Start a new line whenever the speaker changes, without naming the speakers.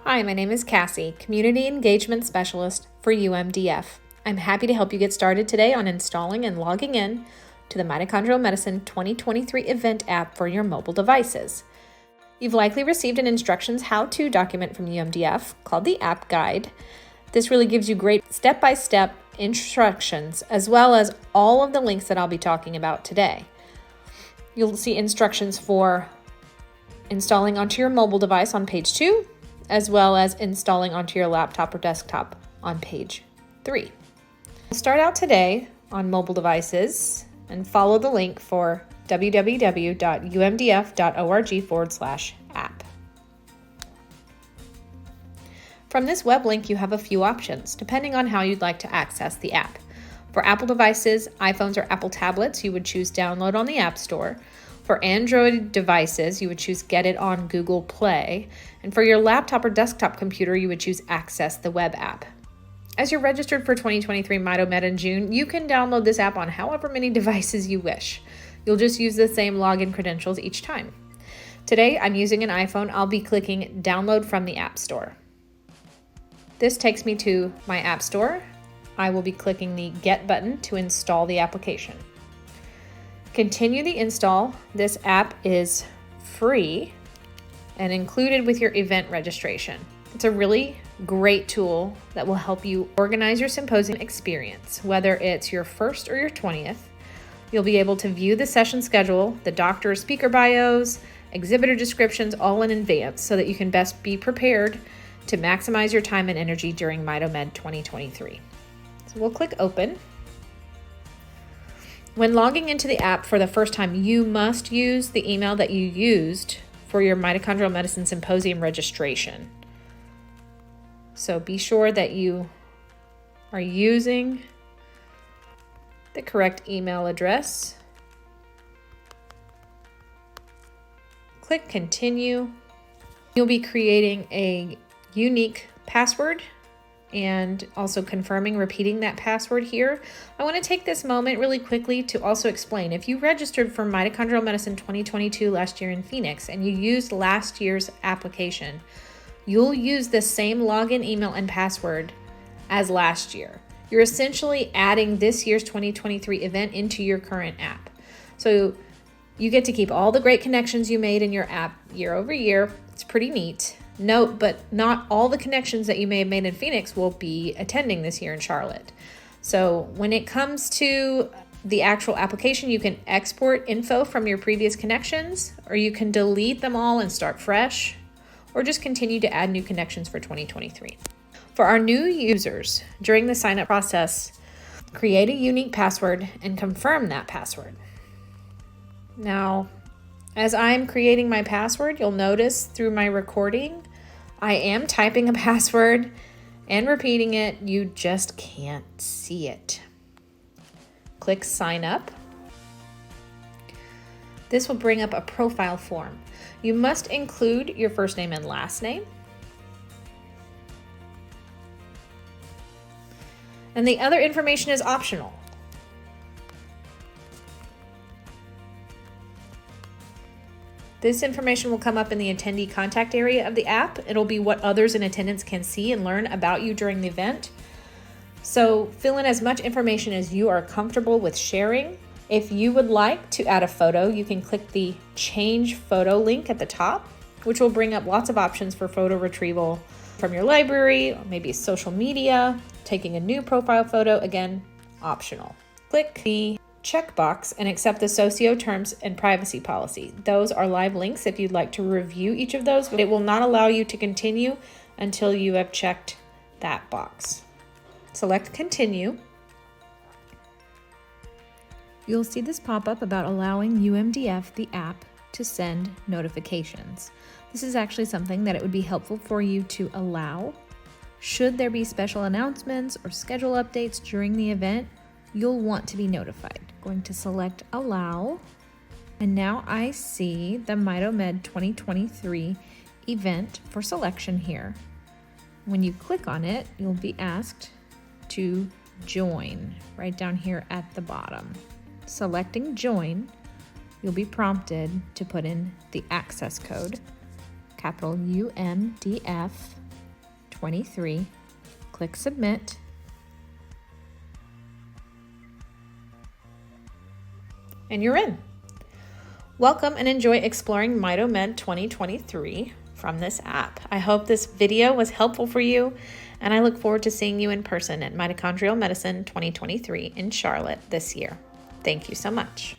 Hi, my name is Cassie, Community Engagement Specialist for UMDF. I'm happy to help you get started today on installing and logging in to the Mitochondrial Medicine 2023 event app for your mobile devices. You've likely received an instructions how-to document from UMDF called the App Guide. This really gives you great step-by-step instructions as well as all of the links that I'll be talking about today. You'll see instructions for installing onto your mobile device on page 2, as well as installing onto your laptop or desktop on page 3. We'll start out today on mobile devices and follow the link for www.umdf.org/app. From this web link, you have a few options, depending on how you'd like to access the app. For Apple devices, iPhones or Apple tablets, you would choose Download on the App Store. For Android devices, you would choose Get It on Google Play. And for your laptop or desktop computer, you would choose Access the Web app. As you're registered for 2023 MitoMed in June, you can download this app on however many devices you wish. You'll just use the same login credentials each time. Today, I'm using an iPhone. I'll be clicking Download from the App Store. This takes me to my App Store. I will be clicking the Get button to install the application. Continue the install. This app is free and included with your event registration. It's a really great tool that will help you organize your symposium experience. Whether it's your first or your 20th, you'll be able to view the session schedule, the doctor or speaker bios, exhibitor descriptions all in advance so that you can best be prepared to maximize your time and energy during MitoMed 2023. So we'll click Open. When logging into the app for the first time, you must use the email that you used for your Mitochondrial Medicine Symposium registration. So be sure that you are using the correct email address. Click Continue. You'll be creating a unique password and also repeating that password here. I want to take this moment really quickly to also explain. If you registered for Mitochondrial Medicine 2022 last year in Phoenix and you used last year's application, you'll use the same login email and password as last year. You're essentially adding this year's 2023 event into your current app. So you get to keep all the great connections you made in your app year over year. It's pretty neat. Note, but not all the connections that you may have made in Phoenix will be attending this year in Charlotte. So when it comes to the actual application, you can export info from your previous connections, or you can delete them all and start fresh, or just continue to add new connections for 2023. For our new users, during the sign-up process, create a unique password and confirm that password. Now, as I'm creating my password, you'll notice through my recording, I am typing a password and repeating it. You just can't see it. Click Sign Up. This will bring up a profile form. You must include your first name and last name. And the other information is optional. This information will come up in the attendee contact area of the app. It'll be what others in attendance can see and learn about you during the event. So fill in as much information as you are comfortable with sharing. If you would like to add a photo, you can click the Change Photo link at the top, which will bring up lots of options for photo retrieval from your library, or maybe social media, taking a new profile photo, again, optional. Click the checkbox and accept the socio terms and privacy policy. Those are live links if you'd like to review each of those, but it will not allow you to continue until you have checked that box. Select Continue. You'll see this pop up about allowing UMDF, the app, to send notifications. This is actually something that it would be helpful for you to allow. Should there be special announcements or schedule updates during the event, you'll want to be notified. Going to select Allow, and now I see the MitoMed 2023 event for selection here. When you click on it, you'll be asked to join right down here at the bottom. Selecting Join, you'll be prompted to put in the access code, capital UMDF 2023. Click Submit. And you're in. Welcome and enjoy exploring MitoMed 2023 from this app. I hope this video was helpful for you, and I look forward to seeing you in person at Mitochondrial Medicine 2023 in Charlotte this year. Thank you so much.